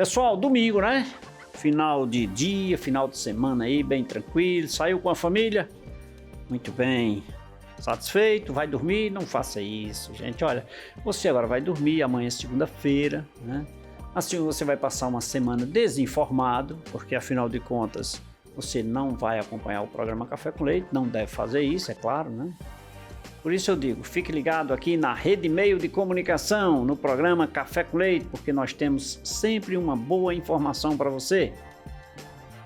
Pessoal, domingo, né? Final de dia, final de semana aí, bem tranquilo. Saiu com a família? Muito bem. Satisfeito? Vai dormir? Não faça isso, gente. Olha, você agora vai dormir, amanhã é segunda-feira, né? Assim você vai passar uma semana desinformado, porque afinal de contas você não vai acompanhar o programa Café com Leite, não deve fazer isso, é claro, né? Por isso eu digo, fique ligado aqui na Rede Meio de Comunicação, no programa Café com Leite, porque nós temos sempre uma boa informação para você.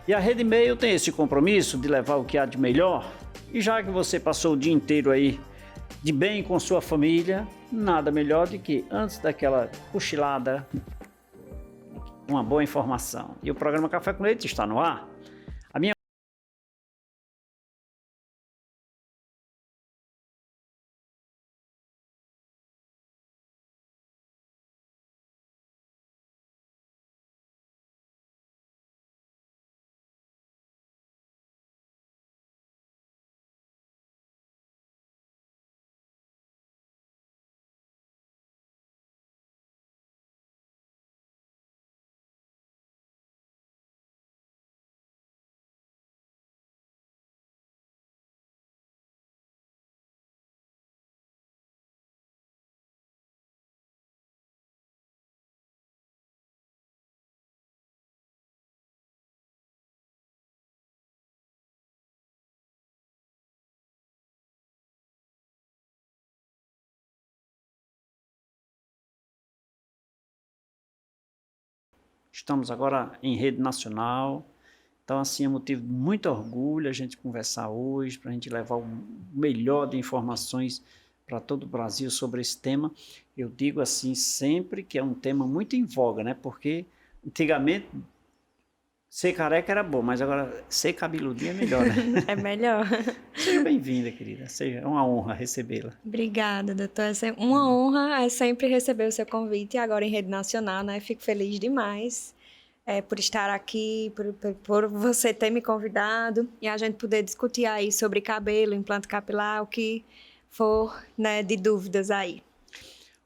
E a Rede Meio tem esse compromisso de levar o que há de melhor. E já que você passou o dia inteiro aí de bem com sua família, nada melhor do que antes daquela cochilada, uma boa informação. E o programa Café com Leite está no ar. Estamos agora em rede nacional, então assim é motivo de muito orgulho a gente conversar hoje, para a gente levar o melhor de informações para todo o Brasil sobre esse tema. Eu digo assim sempre que é um tema muito em voga, né? Porque antigamente ser careca era bom, mas agora ser cabeludinho é melhor, né? É melhor. Seja bem-vinda, querida. Seja uma honra recebê-la. Obrigada, doutor. Uma honra é sempre receber o seu convite, agora em rede nacional, né? Fico feliz demais por estar aqui, por você ter me convidado e a gente poder discutir aí sobre cabelo, implante capilar, o que for, né, de dúvidas aí.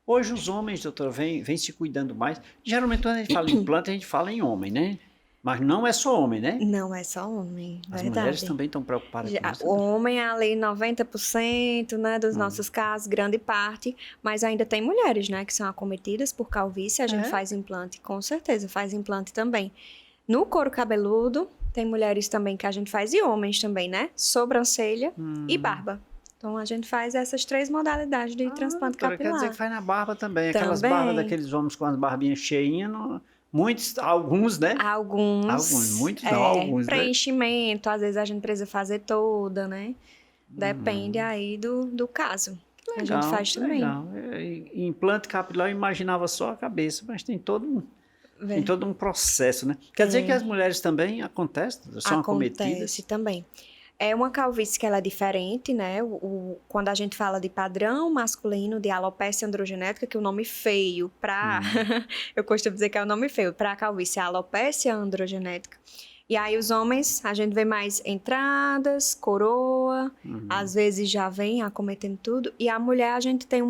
Hoje os homens, doutora, vêm se cuidando mais. Geralmente quando a gente fala em implante, a gente fala em homem, né? Mas não é só homem, né? Não é só homem, As verdade. mulheres também estão preocupadas com isso. O homem é ali 90%, né, dos nossos casos, grande parte, mas ainda tem mulheres, né, que são acometidas por calvície, a gente faz implante, com certeza, faz implante também. No couro cabeludo, tem mulheres também que a gente faz, e homens também, né, sobrancelha e barba. Então, a gente faz essas 3 modalidades de transplante capilar. Quer dizer que faz na barba também, aquelas barbas daqueles homens com as barbinhas cheinhas, muitos, alguns, né? Alguns, muitos não, alguns, preenchimento, às vezes a gente precisa fazer toda, né? Depende aí do caso. Legal, a gente faz também. Legal. Implante capilar eu imaginava só a cabeça, mas tem todo um processo, né? Quer dizer que as mulheres também são acometidas? Acontece também. É uma calvície que ela é diferente, né? Quando a gente fala de padrão masculino, de alopecia androgenética, que é o nome feio para... eu costumo dizer que é o nome feio. Para a calvície, é alopecia androgenética. E aí os homens, a gente vê mais entradas, coroa, às vezes já vem acometendo tudo. E a mulher, a gente tem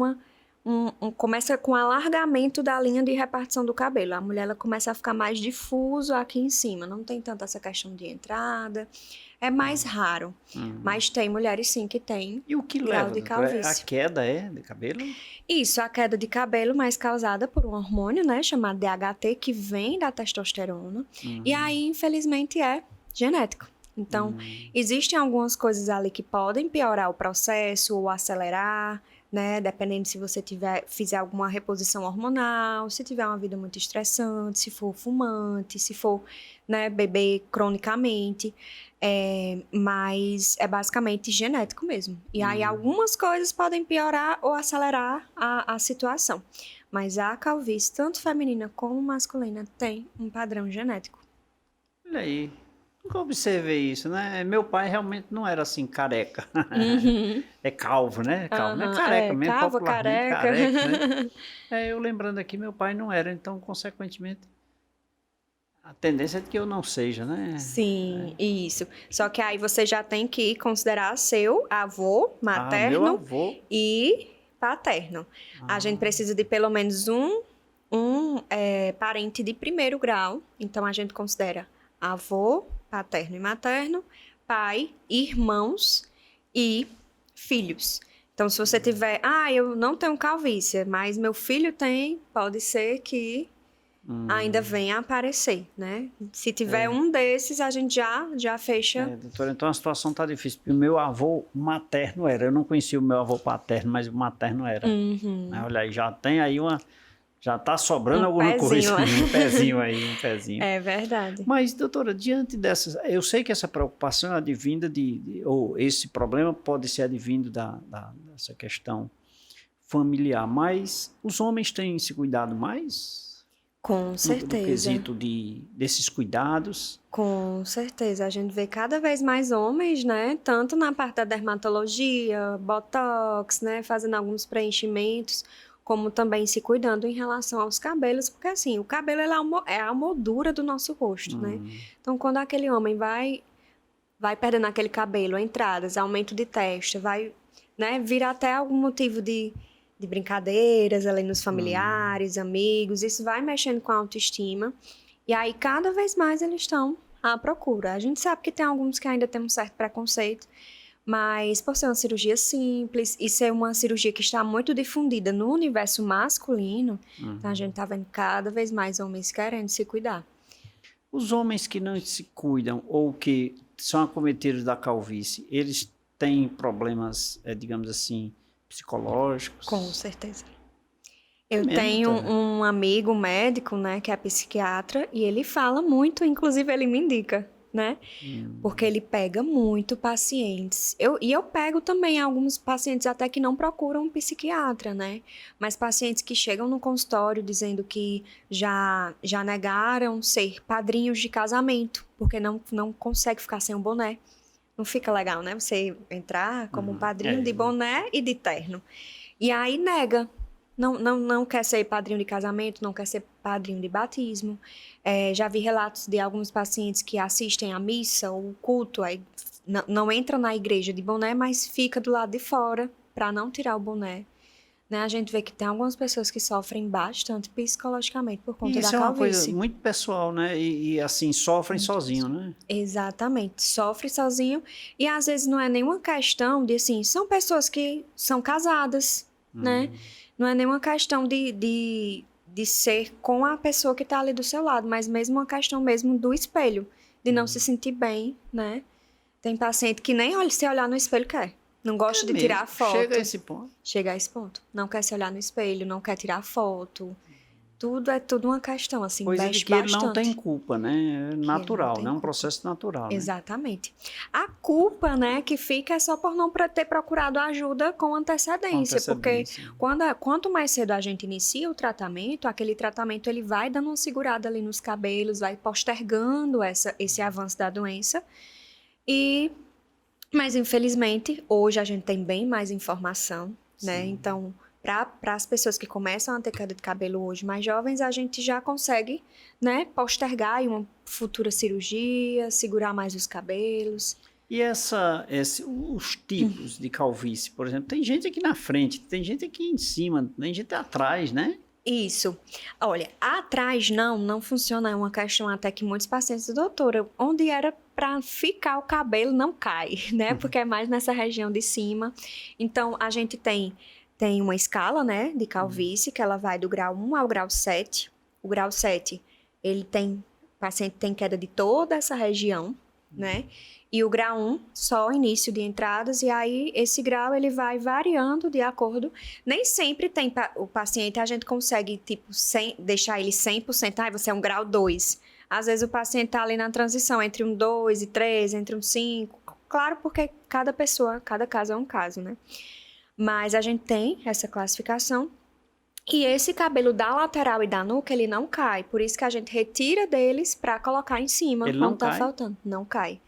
começa com alargamento da linha de repartição do cabelo. A mulher, ela começa a ficar mais difuso aqui em cima. Não tem tanto essa questão de entrada. É mais raro, mas tem mulheres sim que têm. E o que leva de calvície? A queda de cabelo? Isso, a queda de cabelo, mas causada por um hormônio, né, chamado DHT, que vem da testosterona. E aí, infelizmente, é genético. Então, existem algumas coisas ali que podem piorar o processo ou acelerar, né, dependendo se você fizer alguma reposição hormonal, se tiver uma vida muito estressante, se for fumante, se for, né, beber cronicamente, mas é basicamente genético mesmo. E aí algumas coisas podem piorar ou acelerar a situação. Mas a calvície, tanto feminina como masculina, tem um padrão genético. Olha aí. Nunca observei isso, né? Meu pai realmente não era assim careca. É calvo, né? Calvo, não é careca mesmo, calvo, popularmente careca. né? Eu lembrando aqui, meu pai não era, então, consequentemente, a tendência é de que eu não seja, né? Sim, isso. Só que aí você já tem que considerar seu avô materno meu avô. e paterno. A gente precisa de pelo menos um parente de primeiro grau, então a gente considera avô, paterno e materno, pai, irmãos e filhos. Então, se você tiver, eu não tenho calvície, mas meu filho tem, pode ser que ainda venha a aparecer, né? Se tiver um desses, a gente já fecha. Doutora, então a situação está difícil, porque o meu avô materno era, eu não conhecia o meu avô paterno, mas o materno era. Né? Olha aí, já tem aí já está sobrando alguma coisa, um pezinho aí, um pezinho. É verdade. Mas, doutora, diante dessas, eu sei que essa preocupação é advinda ou esse problema pode ser advindo dessa questão familiar, mas os homens têm se cuidado mais? Com certeza. No quesito desses cuidados? Com certeza. A gente vê cada vez mais homens, né? Tanto na parte da dermatologia, botox, né? Fazendo alguns preenchimentos, como também se cuidando em relação aos cabelos, porque assim, o cabelo é a moldura do nosso rosto, né? Então, quando aquele homem vai perdendo aquele cabelo, entradas, aumento de testa, vai, né, vir até algum motivo de brincadeiras ali nos familiares, amigos, isso vai mexendo com a autoestima. E aí, cada vez mais eles estão à procura. A gente sabe que tem alguns que ainda têm um certo preconceito, mas por ser uma cirurgia simples e ser uma cirurgia que está muito difundida no universo masculino, então a gente está vendo cada vez mais homens querendo se cuidar. Os homens que não se cuidam ou que são acometidos da calvície, eles têm problemas, digamos assim, psicológicos? Com certeza. Eu tenho um amigo médico, né, que é psiquiatra, e ele fala muito, inclusive ele me indica, né? Porque ele pega muito pacientes. Eu pego também alguns pacientes até que não procuram um psiquiatra, né? Mas pacientes que chegam no consultório dizendo que já negaram ser padrinhos de casamento, porque não consegue ficar sem um boné. Não fica legal, né? Você entrar como padrinho de boné e de terno. E aí nega. Não quer ser padrinho de casamento, não quer ser padrinho de batismo. Já vi relatos de alguns pacientes que assistem à missa ou culto, aí não entra na igreja de boné, mas fica do lado de fora para não tirar o boné. Né? A gente vê que tem algumas pessoas que sofrem bastante psicologicamente por conta da calvície. Isso é uma coisa muito pessoal, né? E assim, sofrem sozinho, né? Exatamente, sofre sozinho. E às vezes não é nenhuma questão de, assim, são pessoas que são casadas, né? Não é nenhuma questão de ser com a pessoa que está ali do seu lado, mas mesmo uma questão mesmo do espelho, de não se sentir bem, né? Tem paciente que nem se olhar no espelho quer. Não gosta de tirar foto. Chega a esse ponto. Chega a esse ponto. Não quer se olhar no espelho, não quer tirar foto. Tudo uma questão, assim, coisa de que bastante. Ele não tem culpa, né? É natural, né? É um processo natural. Exatamente. Né? A culpa, né, que fica é só por não ter procurado ajuda com antecedência. Porque quanto mais cedo a gente inicia o tratamento, aquele tratamento ele vai dando uma segurada ali nos cabelos, vai postergando esse avanço da doença. Mas, infelizmente, hoje a gente tem bem mais informação, né? Então, para as pessoas que começam a ter queda de cabelo hoje mais jovens, a gente já consegue, né, postergar aí uma futura cirurgia, segurar mais os cabelos. E os tipos de calvície, por exemplo, tem gente aqui na frente, tem gente aqui em cima, tem gente atrás, né? Isso. Olha, atrás não funciona, é uma questão até que muitos pacientes, doutora, onde era para ficar o cabelo não cai, né? Porque é mais nessa região de cima. Então, a gente tem uma escala, né, de calvície, que ela vai do grau 1 ao grau 7. O grau 7, o paciente tem queda de toda essa região, né? E o grau 1, só o início de entradas, e aí esse grau ele vai variando de acordo. Nem sempre tem o paciente, a gente consegue, tipo, deixar ele 100%, você é um grau 2. Às vezes o paciente está ali na transição entre um 2 e 3, entre um 5. Claro, porque cada caso é um caso, né? Mas a gente tem essa classificação. E esse cabelo da lateral e da nuca, ele não cai. Por isso que a gente retira deles para colocar em cima. Ele não tá cai? Faltando. Não cai.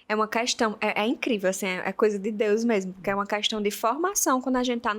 É uma questão, é incrível, assim, é coisa de Deus mesmo, porque é uma questão de formação quando a gente tá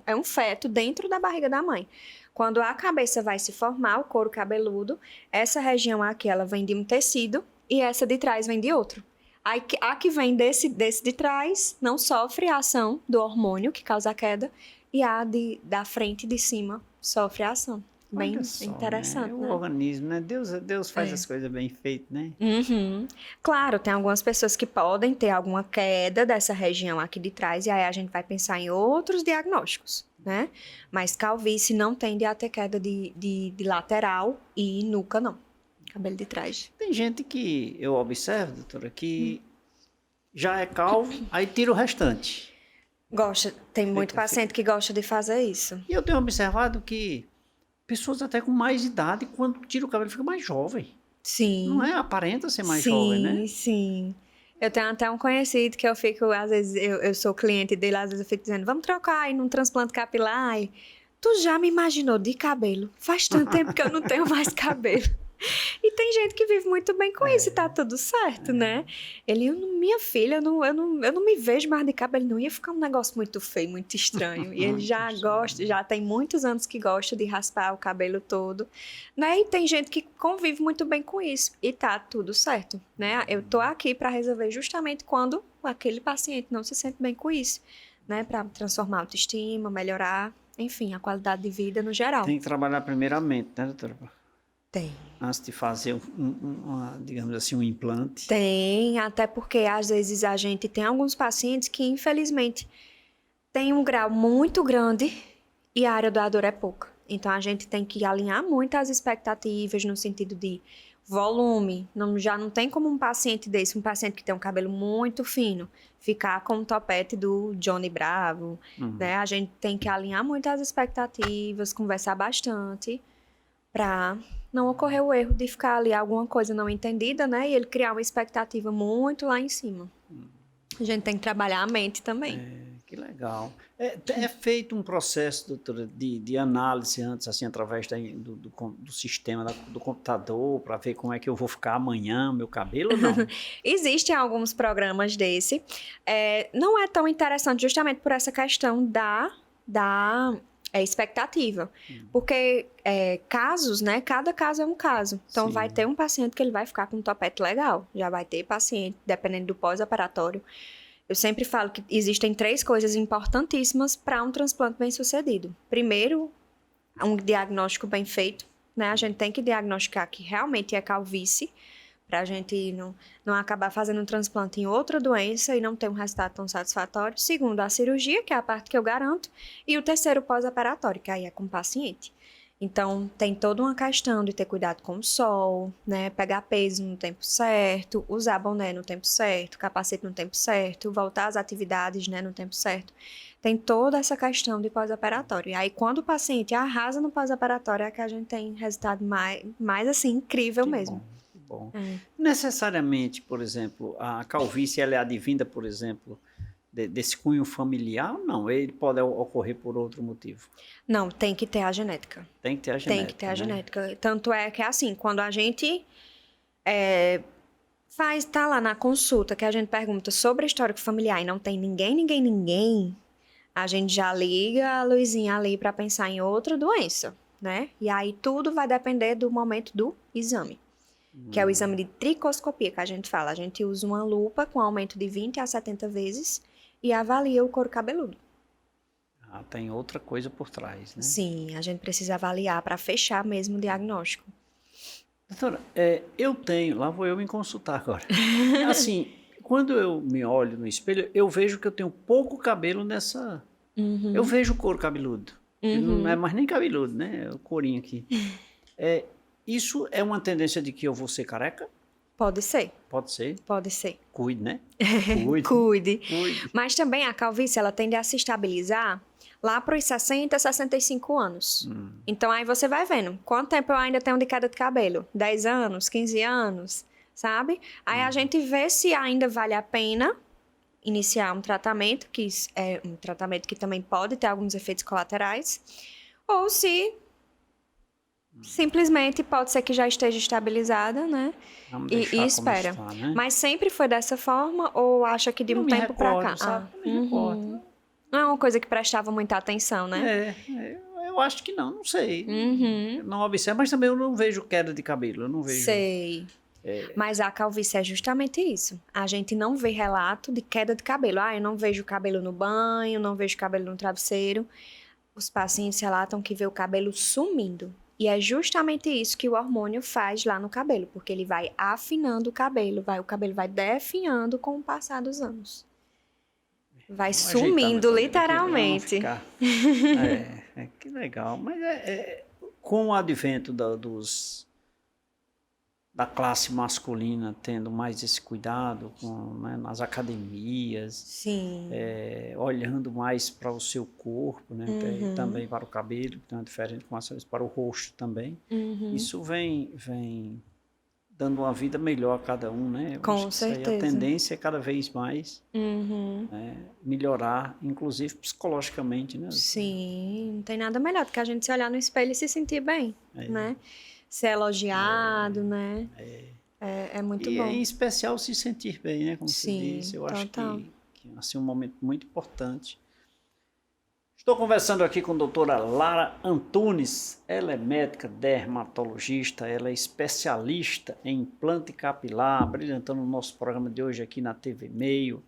é um feto dentro da barriga da mãe. Quando a cabeça vai se formar, o couro cabeludo, essa região aqui, ela vem de um tecido e essa de trás vem de outro. A que vem desse de trás não sofre a ação do hormônio que causa a queda e a da frente de cima sofre a ação. Bem Olha só, interessante, né? O né? organismo, né? Deus faz as coisas bem feitas, né? Uhum. Claro, tem algumas pessoas que podem ter alguma queda dessa região aqui de trás, e aí a gente vai pensar em outros diagnósticos, né? Mas calvície não tende a ter queda de lateral e nuca, não. Cabelo de trás. Tem gente que eu observo, doutora, que já é calvo, aí tira o restante. Gosta, tem muito paciente que gosta de fazer isso. E eu tenho observado que pessoas até com mais idade, quando tira o cabelo, fica mais jovem. Não Sim, é? Aparenta ser mais jovem, sim, né? sim. Eu tenho até um conhecido que eu fico, às vezes, eu sou cliente dele, às vezes eu fico dizendo, vamos trocar aí num transplante capilar. Aí, tu já me imaginou de cabelo? Faz tanto tempo que eu não tenho mais cabelo. E tem gente que vive muito bem com isso e tá tudo certo, né? Minha filha, eu não me vejo mais de cabelo, não ia ficar um negócio muito feio, muito estranho. E ele já gosta, já tem muitos anos que gosta de raspar o cabelo todo, né? E tem gente que convive muito bem com isso e tá tudo certo, né? Eu tô aqui para resolver justamente quando aquele paciente não se sente bem com isso, né? Para transformar a autoestima, melhorar, enfim, a qualidade de vida no geral. Tem que trabalhar primeiramente, né, doutora? Tem. Antes de fazer, digamos assim, um implante. Tem, até porque às vezes a gente tem alguns pacientes que, infelizmente, tem um grau muito grande e a área doadora é pouca. Então, a gente tem que alinhar muito as expectativas no sentido de volume. Já não tem como um paciente desse, um paciente que tem um cabelo muito fino, ficar com o topete do Johnny Bravo, né? A gente tem que alinhar muito as expectativas, conversar bastante para não ocorrer o erro de ficar ali alguma coisa não entendida, né? E ele criar uma expectativa muito lá em cima. A gente tem que trabalhar a mente também. Que legal. É feito um processo, doutora, de análise antes, assim, através do sistema do computador, para ver como é que eu vou ficar amanhã, meu cabelo ou não? Existem alguns programas desse. Não é tão interessante justamente por essa questão da expectativa. Porque casos, né? Cada caso é um caso. Então, Sim. vai ter um paciente que ele vai ficar com um topete legal. Já vai ter paciente, dependendo do pós-operatório. Eu sempre falo que existem 3 coisas importantíssimas para um transplante bem-sucedido. Primeiro, um diagnóstico bem feito, né? A gente tem que diagnosticar que realmente é calvície, para a gente não acabar fazendo um transplante em outra doença e não ter um resultado tão satisfatório. Segundo, a cirurgia, que é a parte que eu garanto. E o terceiro, pós-operatório, que aí é com o paciente. Então, tem toda uma questão de ter cuidado com o sol, né? Pegar peso no tempo certo, usar boné no tempo certo, capacete no tempo certo, voltar às atividades, né, no tempo certo. Tem toda essa questão de pós-operatório. E aí, quando o paciente arrasa no pós-operatório, é que a gente tem resultado mais assim, incrível mesmo. Que bom. Necessariamente, por exemplo, a calvície, ela é advinda, por exemplo, desse cunho familiar ou não? Ele pode ocorrer por outro motivo? Não, tem que ter a genética. Tem que ter a genética. Tem que ter a né? genética. Tanto é que, assim, quando a gente tá lá na consulta, que a gente pergunta sobre histórico familiar e não tem ninguém, a gente já liga a luzinha ali para pensar em outra doença, né? E aí tudo vai depender do momento do exame, que é o exame de tricoscopia que a gente fala. A gente usa uma lupa com aumento de 20 a 70 vezes e avalia o couro cabeludo. Tem outra coisa por trás, né? Sim, a gente precisa avaliar para fechar mesmo o diagnóstico. Doutora, lá vou eu me consultar agora. Assim, quando eu me olho no espelho, eu vejo que eu tenho pouco cabelo nessa... Eu vejo o couro cabeludo. Não é mais nem cabeludo, né? É o corinho aqui. Isso é uma tendência de que eu vou ser careca? Pode ser. Pode ser. Pode ser. Cuide, né? Cuide. Mas também a calvície, ela tende a se estabilizar lá para os 60, 65 anos. Então, aí você vai vendo quanto tempo eu ainda tenho de queda de cabelo. 10 anos, 15 anos, sabe? Aí a gente vê se ainda vale a pena iniciar um tratamento, que é um tratamento que também pode ter alguns efeitos colaterais, ou se simplesmente pode ser que já esteja estabilizada, né? E espera. Está, né? Mas sempre foi dessa forma ou acha que de um tempo para cá? Sabe? Não me recordo. Não é uma coisa que prestava muita atenção, né? Eu acho que não sei. Eu não observo, mas também eu não vejo queda de cabelo. Eu não vejo. Sei. Mas a calvície é justamente isso. A gente não vê relato de queda de cabelo. Eu não vejo cabelo no banho, não vejo cabelo no travesseiro. Os pacientes relatam que vê o cabelo sumindo. E é justamente isso que o hormônio faz lá no cabelo, porque ele vai afinando o cabelo vai definhando com o passar dos anos. Vai Vamos ajeitar minha sumindo, família aqui, literalmente. vamos ficar. Que legal. Mas com o advento da classe masculina tendo mais esse cuidado né, nas academias, Sim. olhando mais para o seu corpo, né, também para o cabelo, que tem uma diferença com relação para o rosto também. Isso vem dando uma vida melhor a cada um, né? Com certeza. A tendência é cada vez mais melhorar, inclusive psicologicamente, né? Sim, não tem nada melhor do que a gente se olhar no espelho e se sentir bem, né? Ser elogiado, né? É muito bom. E em especial se sentir bem, né? Como você disse, eu acho que assim, um momento muito importante. Estou conversando aqui com a doutora Lara Antunes. Ela é médica dermatologista, ela é especialista em implante capilar, brilhantando o nosso programa de hoje aqui na TV Meio.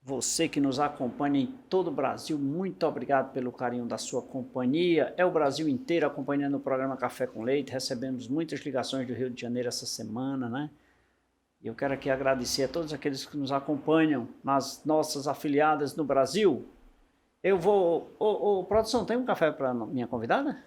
Você que nos acompanha em todo o Brasil, muito obrigado pelo carinho da sua companhia. É o Brasil inteiro acompanhando o programa Café com Leite. Recebemos muitas ligações do Rio de Janeiro essa semana, né? E eu quero aqui agradecer a todos aqueles que nos acompanham nas nossas afiliadas no Brasil. Eu vou... produção, tem um café para minha convidada?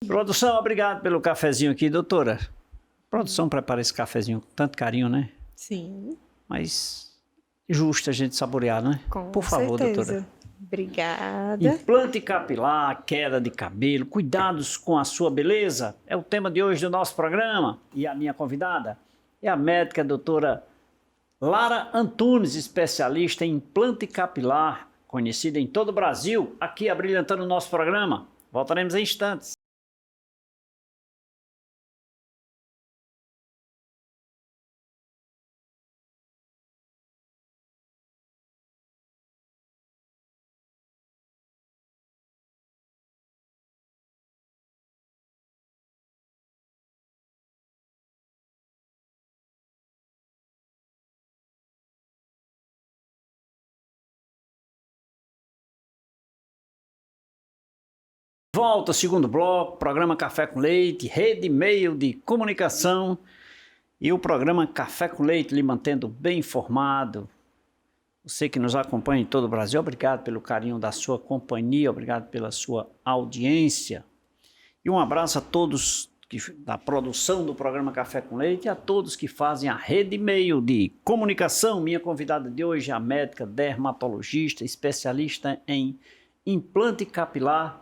Produção, obrigado pelo cafezinho aqui, doutora. Produção prepara esse cafezinho com tanto carinho, né? Sim. Mas justo a gente saborear, né? Por favor, certeza. Doutora. Obrigada. Implante capilar, queda de cabelo, cuidados com a sua beleza é o tema de hoje do nosso programa. E a minha convidada é a médica doutora Lara Antunes, especialista em implante capilar, conhecida em todo o Brasil, aqui abrilhantando o nosso programa. Voltaremos em instantes. Volta, segundo bloco, programa Café com Leite, rede meio de comunicação e o programa Café com Leite lhe mantendo bem informado. Você que nos acompanha em todo o Brasil, obrigado pelo carinho da sua companhia, obrigado pela sua audiência. E um abraço a todos da produção do programa Café com Leite e a todos que fazem a rede meio de comunicação. Minha convidada de hoje é a médica dermatologista, especialista em implante capilar,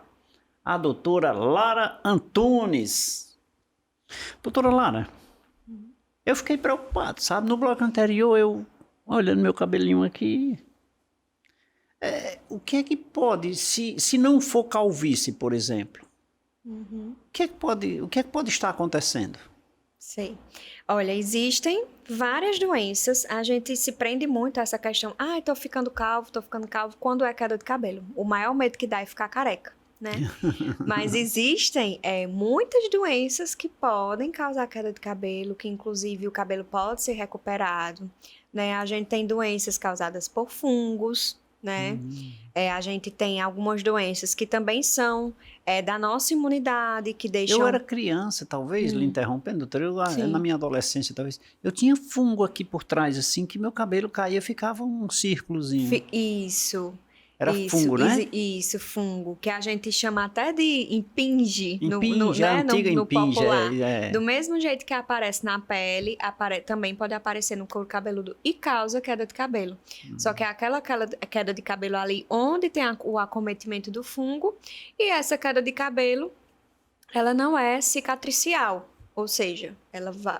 a doutora Lara Antunes. Doutora Lara, eu fiquei preocupado, sabe? No bloco anterior, eu olhando meu cabelinho aqui, o que é que pode, se não for calvície, por exemplo, o que é que pode estar acontecendo? Sei. Olha, existem várias doenças, a gente se prende muito a essa questão, tô ficando calvo, quando é queda de cabelo. O maior medo que dá é ficar careca, né? Mas existem muitas doenças que podem causar queda de cabelo, que inclusive o cabelo pode ser recuperado, né? A gente tem doenças causadas por fungos, né? A gente tem algumas doenças que também são da nossa imunidade, que deixam... Eu era criança, talvez, lhe interrompendo, doutora, na minha adolescência, talvez, eu tinha fungo aqui por trás, assim, que meu cabelo caía, ficava um círculozinho. Isso. Era fungo, né? Isso, fungo, que a gente chama até de impinge, no popular. Do mesmo jeito que aparece na pele, também pode aparecer no couro cabeludo e causa queda de cabelo. Só que é aquela queda de cabelo ali onde tem o acometimento do fungo, e essa queda de cabelo, ela não é cicatricial, ou seja,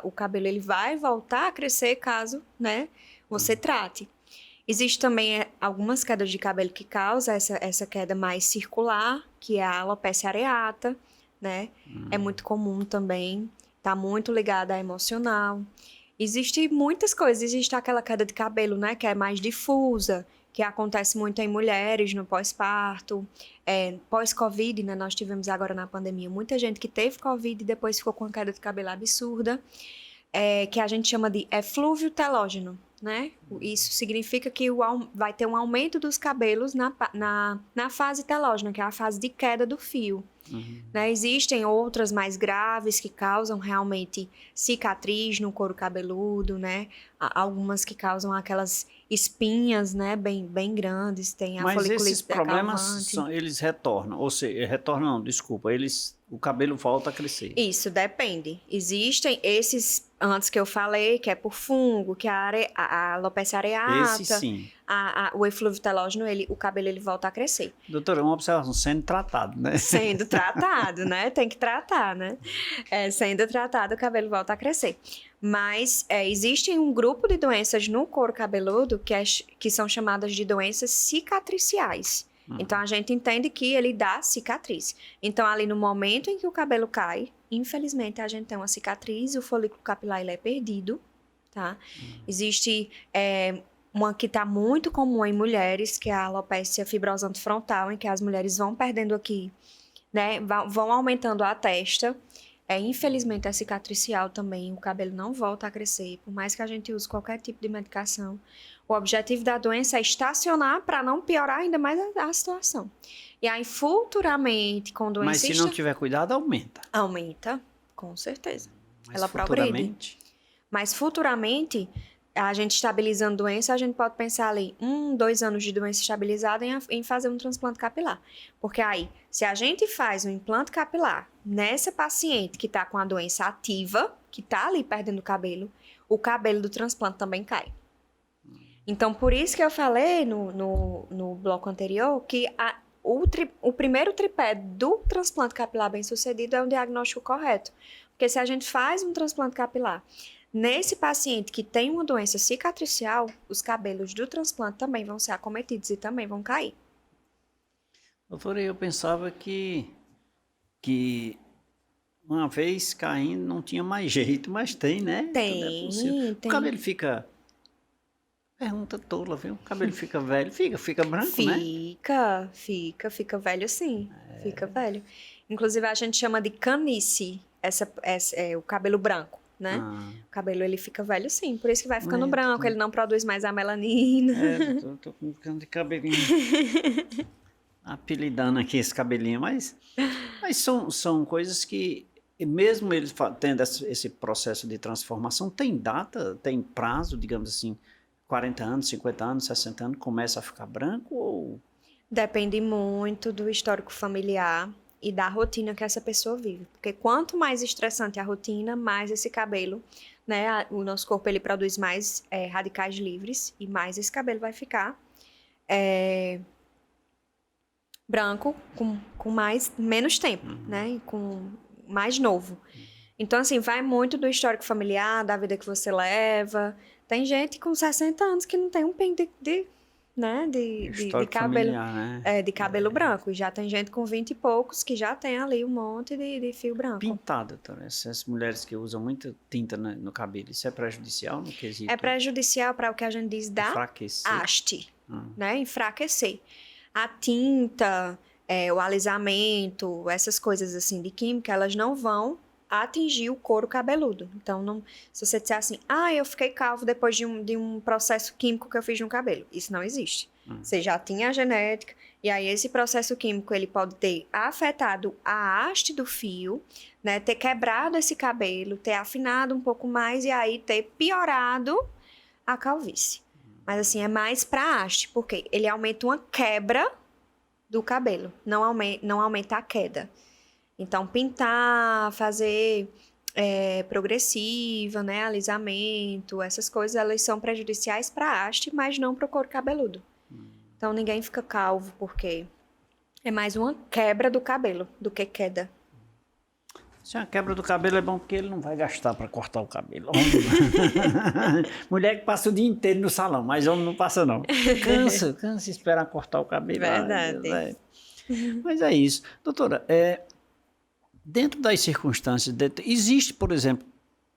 o cabelo ele vai voltar a crescer caso, né, você trate. Existe também algumas quedas de cabelo que causam essa queda mais circular, que é a alopecia areata, né? É muito comum também, tá muito ligada à emocional. Existem muitas coisas, existe aquela queda de cabelo, né, que é mais difusa, que acontece muito em mulheres no pós-parto, pós-Covid, né? Nós tivemos agora na pandemia muita gente que teve Covid e depois ficou com uma queda de cabelo absurda, que a gente chama de eflúvio telógeno, né? Isso significa que vai ter um aumento dos cabelos na fase telógena, que é a fase de queda do fio. Né? Existem outras mais graves que causam realmente cicatriz no couro cabeludo, né? Algumas que causam aquelas espinhas, né? Bem grandes, tem a foliculite esses problemas decalvante. eles retornam, ou seja, retornam não, desculpa, o cabelo volta a crescer. Isso, depende. Existem esses, antes que eu falei, que é por fungo, que a alopecia areata, Esse sim. o eflúvio telógeno, o cabelo ele volta a crescer. Doutora, uma observação, sendo tratado, né? Sendo tratado, né? Tem que tratar, né? Sendo tratado, o cabelo volta a crescer. Mas existe um grupo de doenças no couro cabeludo que são chamadas de doenças cicatriciais. Então, a gente entende que ele dá cicatriz. Então, ali no momento em que o cabelo cai, infelizmente, a gente tem uma cicatriz, o folículo capilar ele é perdido, tá? Existe uma que está muito comum em mulheres, que é a alopecia fibrosante frontal, em que as mulheres vão perdendo aqui, né? Vão aumentando a testa. Infelizmente, é cicatricial também, o cabelo não volta a crescer, por mais que a gente use qualquer tipo de medicação. O objetivo da doença é estacionar para não piorar ainda mais a situação. E aí, futuramente, com doença... Mas se não tiver cuidado, aumenta. Aumenta, com certeza. Mas ela progride. Mas futuramente, a gente estabilizando doença, a gente pode pensar ali, 2 anos de doença estabilizada em fazer um transplante capilar. Porque aí, se a gente faz um implante capilar nessa paciente que está com a doença ativa, que está ali perdendo o cabelo do transplante também cai. Então, por isso que eu falei no bloco anterior que o primeiro tripé do transplante capilar bem-sucedido é um diagnóstico correto. Porque se a gente faz um transplante capilar nesse paciente que tem uma doença cicatricial, os cabelos do transplante também vão ser acometidos e também vão cair. Doutora, eu pensava que uma vez caindo não tinha mais jeito, mas tem, né? Tem, tem. tem. O cabelo fica... Pergunta tola, viu? O cabelo fica velho, fica branco, né? Fica velho sim, fica velho. Inclusive a gente chama de canice, o cabelo branco, né? O cabelo ele fica velho sim, por isso que vai ficando branco, ele não produz mais a melanina. Tô ficando de cabelinho, apelidando aqui esse cabelinho, mas são coisas que, mesmo eles tendo esse processo de transformação, tem data, tem prazo, digamos assim, 40 anos, 50 anos, 60 anos, começa a ficar branco ou... Depende muito do histórico familiar e da rotina que essa pessoa vive. Porque quanto mais estressante a rotina, mais esse cabelo, né? O nosso corpo, ele produz mais radicais livres e mais esse cabelo vai ficar branco com menos tempo, né? E com mais novo. Então, assim, vai muito do histórico familiar, da vida que você leva... Tem gente com 60 anos que não tem um pingo de cabelo, né? De cabelo branco. E já tem gente com 20 e poucos que já tem ali um monte de fio branco. Pintar, doutora. Essas mulheres que usam muita tinta no cabelo, isso é prejudicial no quesito? É prejudicial para o que a gente diz da haste, né? Enfraquecer. A tinta, o alisamento, essas coisas assim de química, elas não vão atingir o couro cabeludo. Então, se você disser assim, eu fiquei calvo depois de um processo químico que eu fiz no cabelo. Isso não existe. Você já tinha a genética, e aí esse processo químico, ele pode ter afetado a haste do fio, né, ter quebrado esse cabelo, ter afinado um pouco mais, e aí ter piorado a calvície. Mas assim, é mais pra haste, porque ele aumenta uma quebra do cabelo, não aumenta a queda. Então, pintar, fazer progressiva, né, alisamento, essas coisas, elas são prejudiciais para a haste, mas não para o couro cabeludo. Então, ninguém fica calvo, porque é mais uma quebra do cabelo do que queda. Se a quebra do cabelo é bom porque ele não vai gastar para cortar o cabelo. Mulher que passa o dia inteiro no salão, mas homem não passa não. Cansa esperar cortar o cabelo. Verdade. Mas é isso. Doutora, dentro das circunstâncias, existe, por exemplo,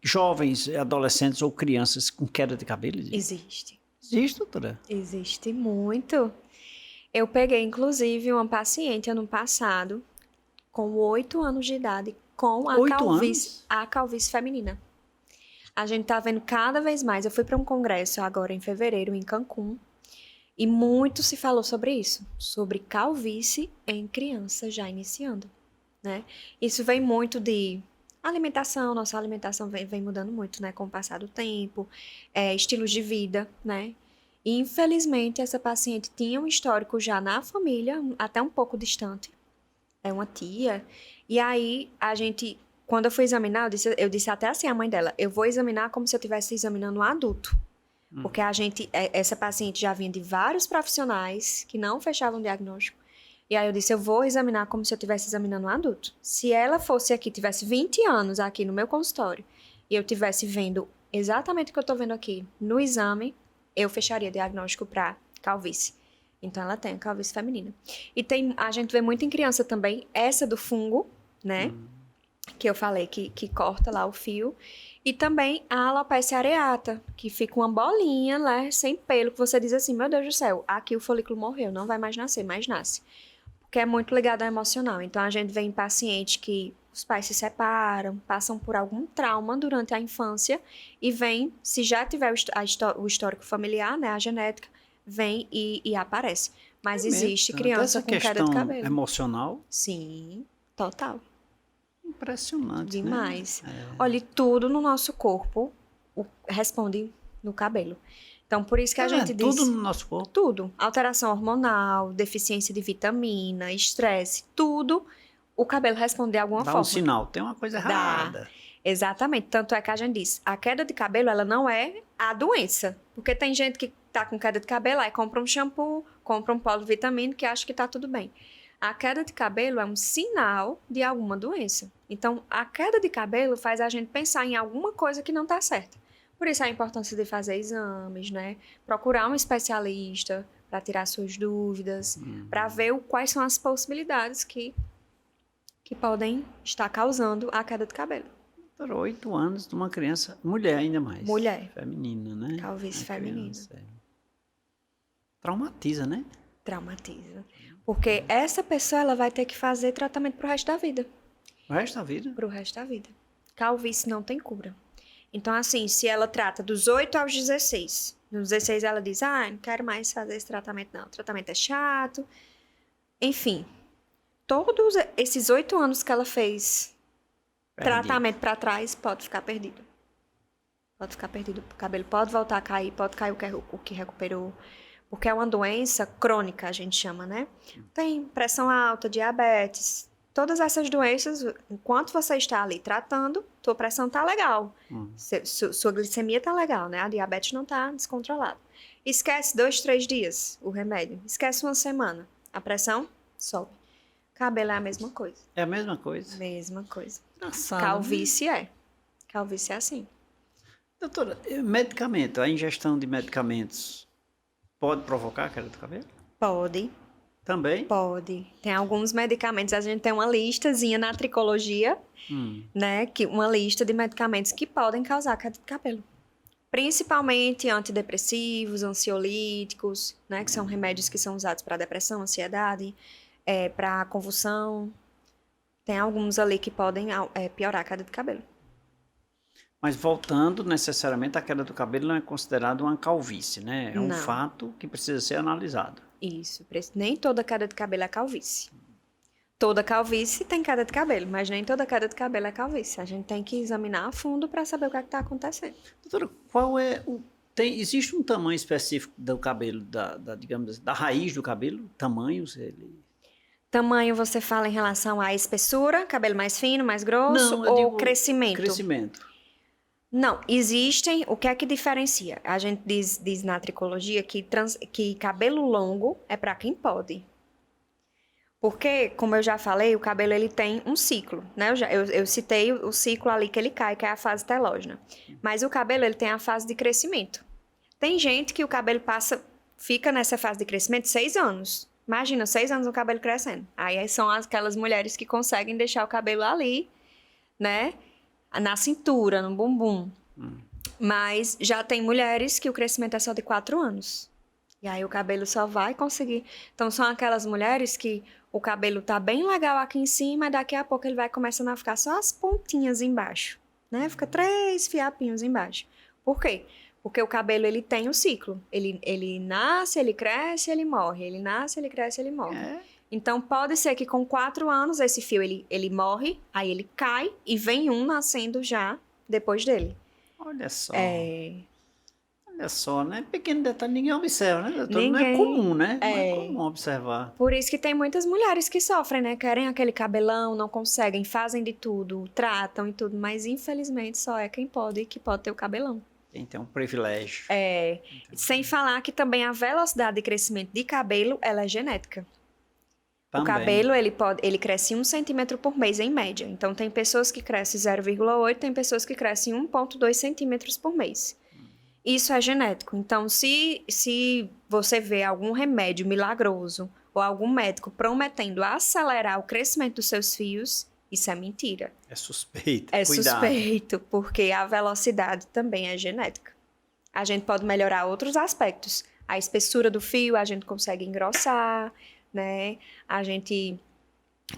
jovens, adolescentes ou crianças com queda de cabelo? Existe. Existe, doutora? Existe muito. Eu peguei, inclusive, uma paciente ano passado, com 8 anos de idade, com 8 anos? a calvície feminina. A gente tá vendo cada vez mais. Eu fui para um congresso agora em fevereiro, em Cancún, e muito se falou sobre isso, sobre calvície em criança já iniciando, né? Isso vem muito de alimentação, nossa alimentação vem mudando muito, né, com o passar do tempo, estilos de vida, né? E, infelizmente, essa paciente tinha um histórico já na família, até um pouco distante, é uma tia, e aí quando eu fui examinar, eu disse até assim à mãe dela, eu vou examinar como se eu estivesse examinando um adulto. Porque essa paciente já vinha de vários profissionais que não fechavam o diagnóstico. E aí eu disse, eu vou examinar como se eu estivesse examinando um adulto. Se ela fosse aqui, tivesse 20 anos aqui no meu consultório, e eu estivesse vendo exatamente o que eu estou vendo aqui no exame, eu fecharia diagnóstico para calvície. Então ela tem a calvície feminina. E a gente vê muito em criança também, essa do fungo, né? Que eu falei que corta lá o fio. E também a alopecia areata, que fica uma bolinha, né, sem pelo, que você diz assim, meu Deus do céu, aqui o folículo morreu, não vai mais nascer, mas nasce. Porque é muito ligado ao emocional. Então, a gente vê em pacientes que os pais se separam, passam por algum trauma durante a infância e vem, se já tiver o histórico familiar, né, a genética, vem e aparece. Mas existe criança com queda de cabelo. Emocional? Sim, total. Impressionante, demais. Né? Olha, tudo no nosso corpo responde no cabelo. Então, por isso que a gente diz... Tudo no nosso corpo? Tudo. Alteração hormonal, deficiência de vitamina, estresse, tudo. O cabelo responde de alguma forma. Dá um sinal, tem uma coisa errada. Exatamente. Tanto é que a gente diz, a queda de cabelo, ela não é a doença. Porque tem gente que tá com queda de cabelo, aí compra um shampoo, compra um polivitamínico que acha que tá tudo bem. A queda de cabelo é um sinal de alguma doença. Então, a queda de cabelo faz a gente pensar em alguma coisa que não está certa. Por isso a importância de fazer exames, né? Procurar um especialista para tirar suas dúvidas, para ver quais são as possibilidades que podem estar causando a queda de cabelo. 8 anos de uma criança, mulher ainda mais. Mulher. Feminina, né? Calvície feminina. Traumatiza, né? Traumatiza. Porque essa pessoa ela vai ter que fazer tratamento pro resto da vida. O resto da vida? Pro resto da vida. Calvície não tem cura. Então, assim, se ela trata dos 8 aos 16, nos 16 ela diz, não quero mais fazer esse tratamento não, o tratamento é chato. Enfim, todos esses 8 anos que ela fez tratamento para trás, pode ficar perdido. Pode ficar perdido. O cabelo pode voltar a cair, pode cair o que recuperou. Porque é uma doença crônica, a gente chama, né? Tem pressão alta, diabetes, todas essas doenças, enquanto você está ali tratando, tua pressão tá legal. Sua glicemia tá legal, né? A diabetes não tá descontrolada. Esquece 2, 3 dias o remédio. Esquece uma semana. A pressão sobe. Cabelo é a mesma coisa. É a mesma coisa? Mesma coisa. Engraçado, Calvície é. Calvície é assim. Doutora, medicamento, a ingestão de medicamentos pode provocar queda de cabelo? Pode. Também? Pode. Tem alguns medicamentos, a gente tem uma listazinha na tricologia, né? Uma lista de medicamentos que podem causar queda de cabelo. Principalmente antidepressivos, ansiolíticos, né? Que são remédios que são usados para depressão, ansiedade, para convulsão. Tem alguns ali que podem piorar a queda de cabelo. Mas voltando, necessariamente, a queda do cabelo não é considerada uma calvície, né? É um fato que precisa ser analisado. Isso. Nem toda queda de cabelo é calvície. Toda calvície tem queda de cabelo, mas nem toda queda de cabelo é calvície. A gente tem que examinar a fundo para saber o que está acontecendo. Doutora, qual é existe um tamanho específico do cabelo, digamos, da raiz do cabelo? Tamanhos? Tamanho você fala em relação à espessura, cabelo mais fino, mais grosso, não, ou crescimento? Crescimento. Não, existem, o que é que diferencia? A gente diz na tricologia que cabelo longo é para quem pode. Porque, como eu já falei, o cabelo ele tem um ciclo, né? Eu citei o ciclo ali que ele cai, que é a fase telógena. Mas o cabelo ele tem a fase de crescimento. Tem gente que o cabelo fica nessa fase de crescimento 6 anos. Imagina, 6 anos o cabelo crescendo. Aí são aquelas mulheres que conseguem deixar o cabelo ali, né? Na cintura, no bumbum. Mas já tem mulheres que o crescimento é só de 4 anos. E aí o cabelo só vai conseguir. Então são aquelas mulheres que o cabelo tá bem legal aqui em cima, e daqui a pouco ele vai começando a ficar só as pontinhas embaixo, né? Fica 3 fiapinhos embaixo. Por quê? Porque o cabelo, ele tem um ciclo. Ele nasce, ele cresce, ele morre. Ele nasce, ele cresce, ele morre. Então, pode ser que com 4 anos esse fio, ele morre, aí ele cai e vem um nascendo já depois dele. Olha só. Olha só, né? Pequeno detalhe, ninguém observa, né, doutora? Não é comum, né? Não é comum observar. Por isso que tem muitas mulheres que sofrem, né? Querem aquele cabelão, não conseguem, fazem de tudo, tratam e tudo, mas infelizmente só é quem pode que pode ter o cabelão. Quem tem um privilégio. Sem falar que também a velocidade de crescimento de cabelo, ela é genética. Também. O cabelo, ele cresce 1 centímetro por mês, em média. Então, tem pessoas que crescem 0,8, tem pessoas que crescem 1,2 centímetros por mês. Isso é genético. Então, se você vê algum remédio milagroso ou algum médico prometendo acelerar o crescimento dos seus fios, isso é mentira. É suspeito. É Cuidado. suspeito, porque a velocidade também é genética. A gente pode melhorar outros aspectos. A espessura do fio, a gente consegue engrossar, né? A gente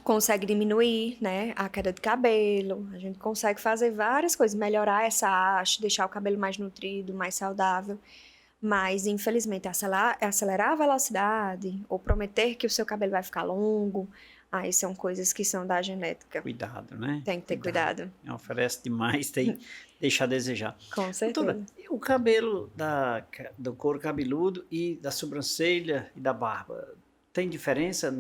consegue diminuir, né, a queda de cabelo, a gente consegue fazer várias coisas, melhorar essa haste, deixar o cabelo mais nutrido, mais saudável, mas infelizmente acelerar a velocidade ou prometer que o seu cabelo vai ficar longo, aí são coisas que são da genética. Cuidado, né? Tem que ter cuidado. Oferece demais, deixa a desejar. Com certeza. Doutora, o cabelo do couro cabeludo e da sobrancelha e da barba, tem diferença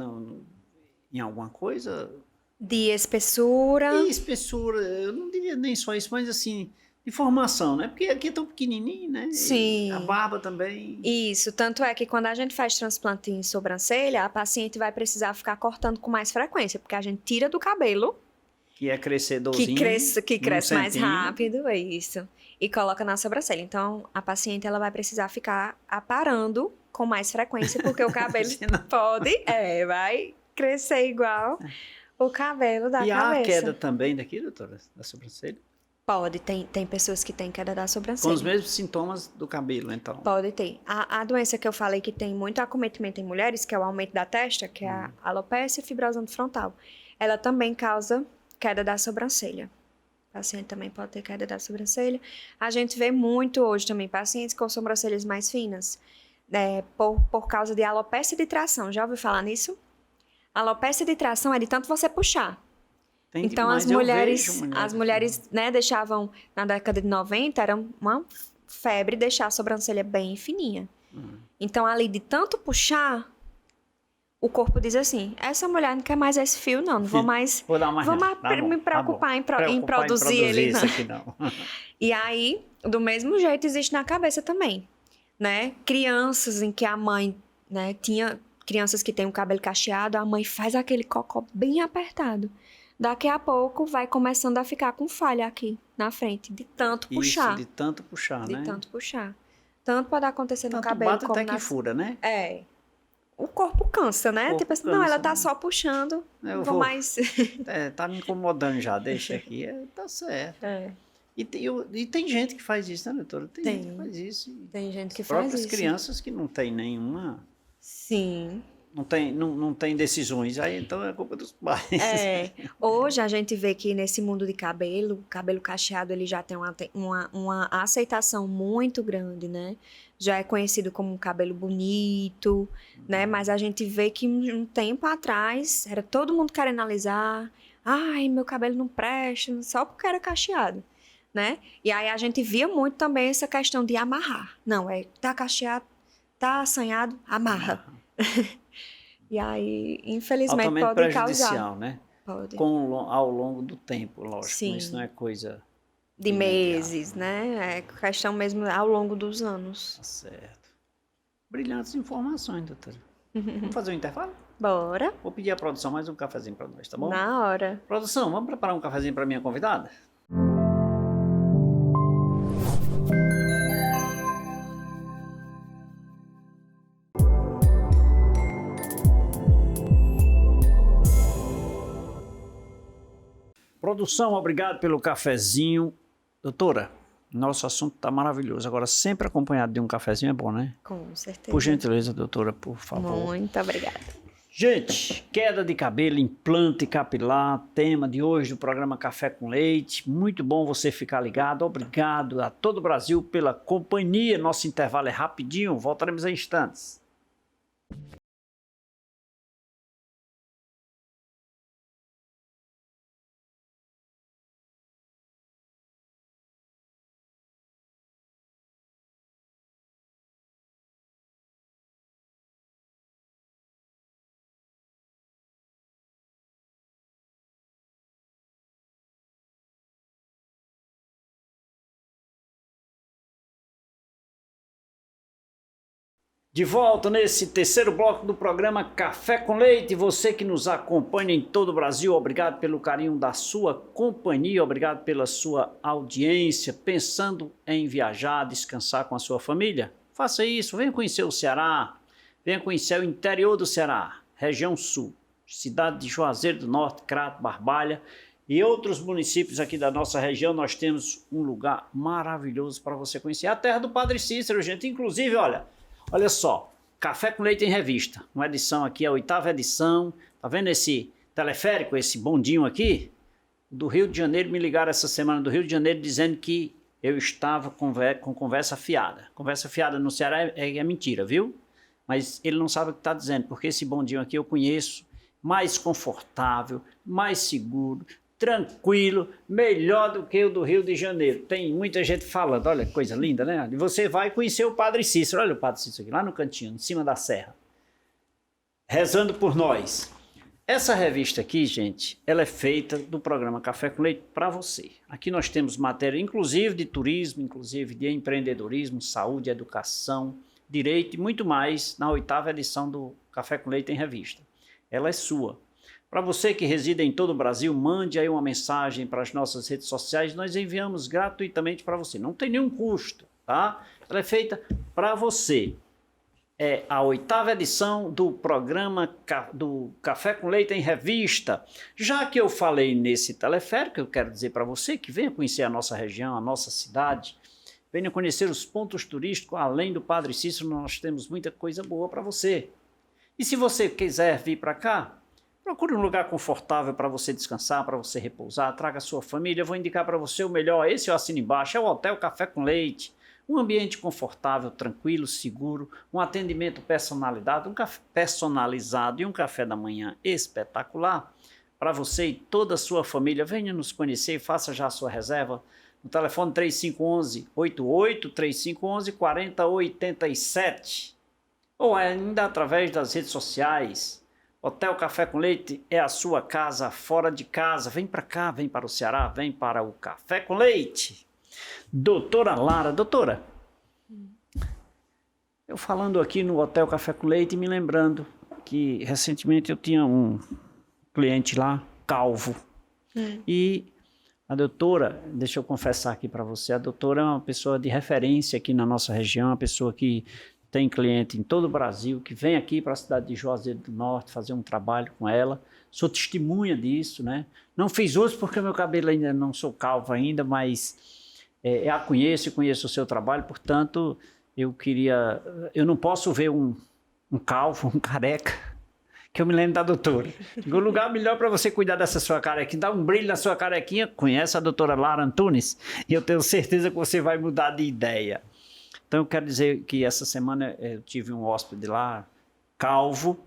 em alguma coisa? De espessura? De espessura, eu não diria nem só isso, mas assim, de formação, né? Porque aqui é tão pequenininho, né? Sim. E a barba também. Isso, tanto é que quando a gente faz transplante em sobrancelha, a paciente vai precisar ficar cortando com mais frequência, porque a gente tira do cabelo. Que é crescedorzinho. Que cresce mais rápido, é isso. E coloca na sobrancelha. Então, a paciente ela vai precisar ficar aparando com mais frequência, porque o cabelo vai crescer igual o cabelo da cabeça. E há queda também daqui, doutora, da sobrancelha? Pode, tem pessoas que têm queda da sobrancelha. Com os mesmos sintomas do cabelo, então? Pode ter. A doença que eu falei que tem muito acometimento em mulheres, que é o aumento da testa, que é a alopecia fibrosante frontal, ela também causa queda da sobrancelha. O paciente também pode ter queda da sobrancelha. A gente vê muito hoje também pacientes com sobrancelhas mais finas, por causa de alopecia de tração. Já ouviu falar nisso? A alopecia de tração é de tanto você puxar. Então, as mulheres, né, deixavam, na década de 90, era uma febre deixar a sobrancelha bem fininha. Então, ali de tanto puxar, o corpo diz assim, essa mulher não quer mais esse fio, não vou mais me preocupar em produzir ele, não. Aqui, não. E aí, do mesmo jeito, existe na cabeça também, né? Crianças em que a mãe, né, tinha crianças que têm o cabelo cacheado, a mãe faz aquele cocó bem apertado. Daqui a pouco vai começando a ficar com falha aqui na frente, de tanto puxar. Isso, de tanto puxar, né? De tanto puxar. Tanto pode acontecer no tanto cabelo bate como até que fura, né? O corpo cansa, né? Tipo assim, não, ela tá só puxando, não vou mais... Tá me incomodando já, deixa aqui. Tá certo. E tem gente que faz isso, né, doutora? Tem gente que faz isso. Tem gente que faz isso. Próprias crianças que não tem nenhuma... Sim. Não tem decisões, aí então é culpa dos pais. Hoje a gente vê que nesse mundo de cabelo, o cabelo cacheado ele já tem uma aceitação muito grande, né? Já é conhecido como um cabelo bonito, né? Mas a gente vê que um tempo atrás era todo mundo querendo alisar. Ai, meu cabelo não presta, só porque era cacheado, né? E aí a gente via muito também essa questão de amarrar. Não, tá cacheado, tá assanhado, amarra. E aí, infelizmente, altamente pode prejudicial, causar. Né? Pode. Ao longo do tempo, lógico. Sim. Isso não é coisa... de meses, né? É questão mesmo ao longo dos anos. Tá certo. Brilhantes informações, doutora. Vamos fazer um intervalo? Bora. Vou pedir à produção mais um cafezinho para nós, tá bom? Na hora. Produção, vamos preparar um cafezinho para minha convidada? Produção, obrigado pelo cafezinho. Doutora, Nosso assunto está maravilhoso. Agora, sempre acompanhado de um cafezinho é bom, né? Com certeza. Por gentileza, doutora, por favor. Muito obrigada. Gente, queda de cabelo, implante capilar, tema de hoje do programa Café com Leite. Muito bom você ficar ligado. Obrigado a todo o Brasil pela companhia. Nosso intervalo é rapidinho, voltaremos em instantes. De volta nesse terceiro bloco do programa Café com Leite. Você que nos acompanha em todo o Brasil, obrigado pelo carinho da sua companhia, obrigado pela sua audiência. Pensando em viajar, descansar com a sua família? Faça isso, venha conhecer o Ceará, venha conhecer o interior do Ceará, região sul, cidade de Juazeiro do Norte, Crato, Barbalha e outros municípios aqui da nossa região. Nós temos um lugar maravilhoso para você conhecer, a terra do Padre Cícero, gente. Inclusive, olha só, Café com Leite em Revista, uma edição aqui, a 8ª edição. Tá vendo esse teleférico, esse bondinho aqui? Do Rio de Janeiro, me ligaram essa semana do Rio de Janeiro dizendo que eu estava com conversa fiada. Conversa fiada no Ceará é mentira, viu? Mas ele não sabe o que está dizendo, porque esse bondinho aqui eu conheço, mais confortável, mais seguro, tranquilo, melhor do que o do Rio de Janeiro. Tem muita gente falando, olha que coisa linda, né? E você vai conhecer o Padre Cícero, olha o Padre Cícero aqui, lá no cantinho, em cima da serra, rezando por nós. Essa revista aqui, gente, ela é feita do programa Café com Leite para você. Aqui nós temos matéria, inclusive de turismo, inclusive de empreendedorismo, saúde, educação, direito e muito mais na 8ª edição do Café com Leite em Revista. Ela é sua. Para você que reside em todo o Brasil, mande aí uma mensagem para as nossas redes sociais, nós enviamos gratuitamente para você, não tem nenhum custo, tá? Ela é feita para você. É a 8ª edição do programa do Café com Leite em Revista. Já que eu falei nesse teleférico, eu quero dizer para você que venha conhecer a nossa região, a nossa cidade, venha conhecer os pontos turísticos, além do Padre Cícero, nós temos muita coisa boa para você. E se você quiser vir para cá, procure um lugar confortável para você descansar, para você repousar, traga a sua família. Eu vou indicar para você o melhor, esse eu assino embaixo, é o Hotel Café com Leite. Um ambiente confortável, tranquilo, seguro, um atendimento personalizado e um café da manhã espetacular para você e toda a sua família. Venha nos conhecer e faça já a sua reserva no telefone 3511-88, 3511-4087 ou ainda através das redes sociais. Hotel Café com Leite é a sua casa fora de casa. Vem para cá, vem para o Ceará, vem para o Café com Leite. Doutora Lara, doutora, eu falando aqui no Hotel Café com Leite e me lembrando que recentemente eu tinha um cliente lá, calvo, e a doutora, deixa eu confessar aqui para você, a doutora é uma pessoa de referência aqui na nossa região, uma pessoa que tem cliente em todo o Brasil, que vem aqui para a cidade de Juazeiro do Norte fazer um trabalho com ela. Sou testemunha disso, né? Não fiz uso porque meu cabelo ainda não sou calvo ainda, mas a conheço e conheço o seu trabalho, portanto, eu não posso ver um calvo, um careca, que eu me lembro da doutora. O lugar melhor para você cuidar dessa sua carequinha, dar um brilho na sua carequinha, conhece a doutora Lara Antunes, e eu tenho certeza que você vai mudar de ideia. Então eu quero dizer que essa semana eu tive um hóspede lá, calvo,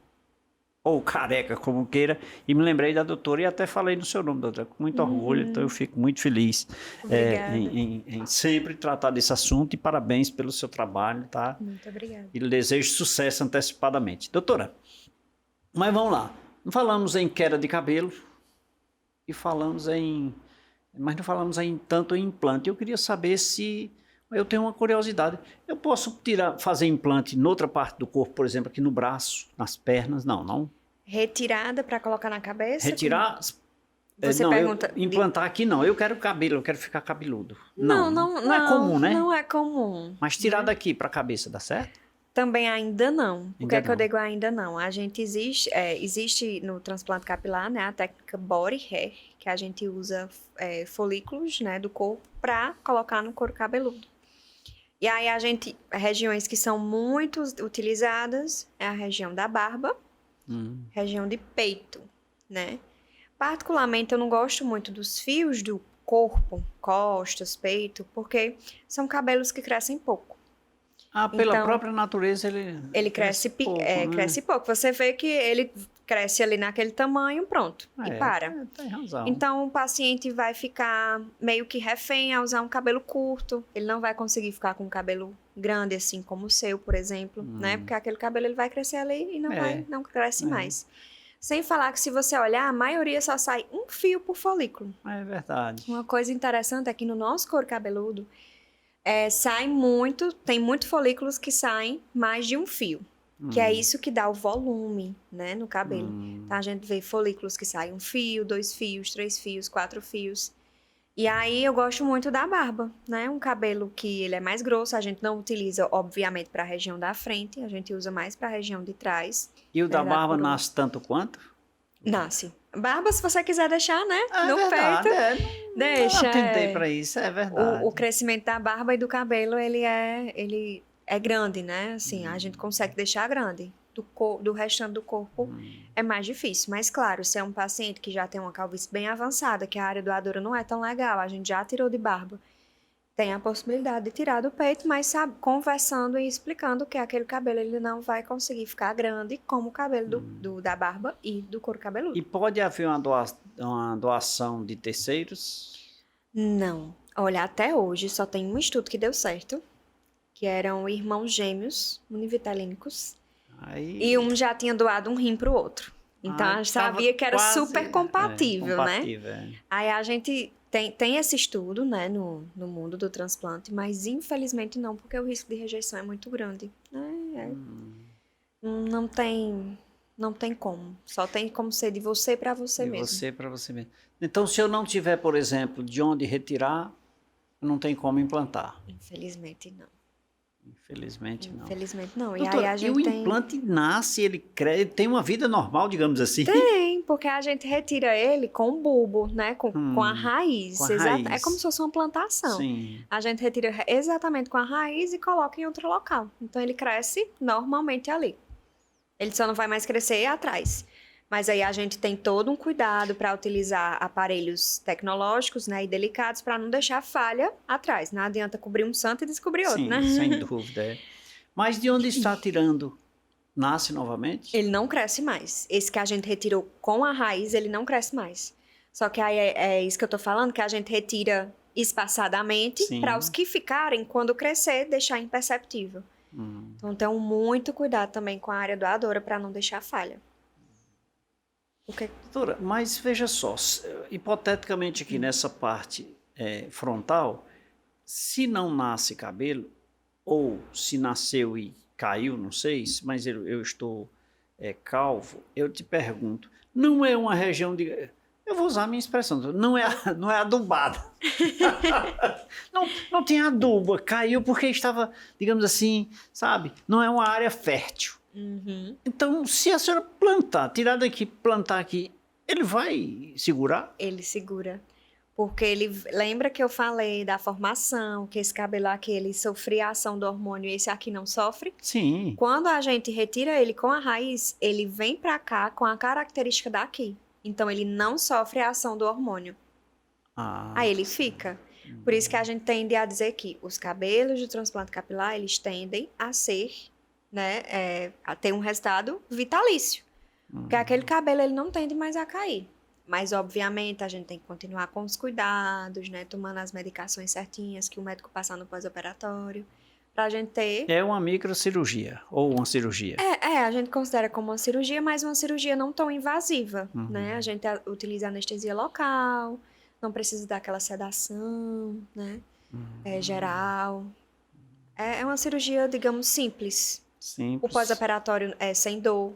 ou careca, como queira, e me lembrei da doutora e até falei no seu nome, doutora, com muito orgulho, então eu fico muito feliz em sempre tratar desse assunto e parabéns pelo seu trabalho, tá? Muito obrigada. E lhe desejo sucesso antecipadamente. Doutora, mas vamos lá, falamos em queda de cabelo e mas não falamos tanto em implante. Eu queria saber se... Eu tenho uma curiosidade. Eu posso fazer implante em outra parte do corpo, por exemplo, aqui no braço, nas pernas? Não. Retirada para colocar na cabeça? Retirar? Você pergunta... implantar aqui não. Eu quero cabelo, eu quero ficar cabeludo. Não é comum, né? Não é comum. Mas tirar daqui para a cabeça, dá certo? Também ainda não. Por que Ainda é que eu não. digo ainda não? A gente existe no transplante capilar, né, a técnica body hair, que a gente usa folículos, né, do corpo para colocar no couro cabeludo. E aí regiões que são muito utilizadas é a região da barba, região de peito, né? Particularmente eu não gosto muito dos fios do corpo, costas, peito, porque são cabelos que crescem pouco. Pela Então, própria natureza ele cresce pouco, né? cresce pouco. Você vê que ele cresce ali naquele tamanho, pronto, e para. Tem razão. Então, o paciente vai ficar meio que refém a usar um cabelo curto. Ele não vai conseguir ficar com um cabelo grande, assim como o seu, por exemplo, né? Porque aquele cabelo ele vai crescer ali e não cresce mais. Sem falar que se você olhar, a maioria só sai um fio por folículo. É verdade. Uma coisa interessante é que no nosso couro cabeludo, tem muitos folículos que saem mais de um fio. Que é isso que dá o volume, né, no cabelo. Então, a gente vê folículos que saem um fio, 2 fios, 3 fios, 4 fios. E aí, eu gosto muito da barba, né? Um cabelo que ele é mais grosso, a gente não utiliza, obviamente, para a região da frente, a gente usa mais para a região de trás. E o da barba coroa. nasce tanto quanto? Nasce. Barba, se você quiser deixar, né, no verdade, peito, deixa. Eu tentei para isso, é verdade. O crescimento da barba e do cabelo, ele é grande, né? Assim, a gente consegue deixar grande. Do restante do corpo é mais difícil. Mas, claro, se é um paciente que já tem uma calvície bem avançada, que a área doadora não é tão legal, a gente já tirou de barba, tem a possibilidade de tirar do peito, mas sabe, conversando e explicando que aquele cabelo ele não vai conseguir ficar grande como o cabelo da barba e do couro cabeludo. E pode haver uma doação de terceiros? Não. Olha, até hoje só tem um estudo que deu certo, que eram irmãos gêmeos univitelínicos, e um já tinha doado um rim pro outro. Então, a gente sabia que era super compatível, né? Aí a gente tem esse estudo, né, no mundo do transplante, mas infelizmente não, porque o risco de rejeição é muito grande. Não tem como. Só tem como ser de você para você mesmo. De você para você mesmo. Então, se eu não tiver, por exemplo, de onde retirar, não tem como implantar. Infelizmente não. Infelizmente não. Infelizmente não. Doutora, e aí a gente o implante nasce, ele cresce, tem uma vida normal, digamos assim? Tem, porque a gente retira ele com o bulbo, né? Com a raiz. Com a raiz. É como se fosse uma plantação. Sim. A gente retira exatamente com a raiz e coloca em outro local. Então ele cresce normalmente ali. Ele só não vai mais crescer atrás. Mas aí a gente tem todo um cuidado para utilizar aparelhos tecnológicos, né, e delicados para não deixar falha atrás. Não adianta cobrir um santo e descobrir outro, Sim, né? sem dúvida. Mas de onde está tirando? Nasce novamente? Ele não cresce mais. Esse que a gente retirou com a raiz, ele não cresce mais. Só que aí é isso que eu tô falando, que a gente retira espaçadamente para os que ficarem, quando crescer, deixar imperceptível. Então, tenham muito cuidado também com a área doadora para não deixar falha. Doutora, mas veja só, hipoteticamente aqui nessa parte frontal, se não nasce cabelo, ou se nasceu e caiu, não sei, mas eu estou calvo, eu te pergunto, não é uma região de... Eu vou usar a minha expressão, não é adubada. não tem adubo, caiu porque estava, digamos assim, sabe, não é uma área fértil. Então, se a senhora tirar daqui, plantar aqui, ele vai segurar? Ele segura. Porque lembra que eu falei da formação, que esse cabelo aqui, ele sofria a ação do hormônio e esse aqui não sofre? Sim. Quando a gente retira ele com a raiz, ele vem pra cá com a característica daqui. Então, ele não sofre a ação do hormônio. Aí ele fica. Por isso que a gente tende a dizer que os cabelos de transplante capilar, eles tendem a ser... né, a ter um resultado vitalício. Porque aquele cabelo ele não tende mais a cair. Mas, obviamente, a gente tem que continuar com os cuidados, né? Tomando as medicações certinhas que o médico passa no pós-operatório. Pra gente ter... É uma microcirurgia ou uma cirurgia? A gente considera como uma cirurgia, mas uma cirurgia não tão invasiva, né? A gente utiliza anestesia local, não precisa dar aquela sedação, né? Geral. É uma cirurgia, digamos, simples. O pós-operatório é sem dor,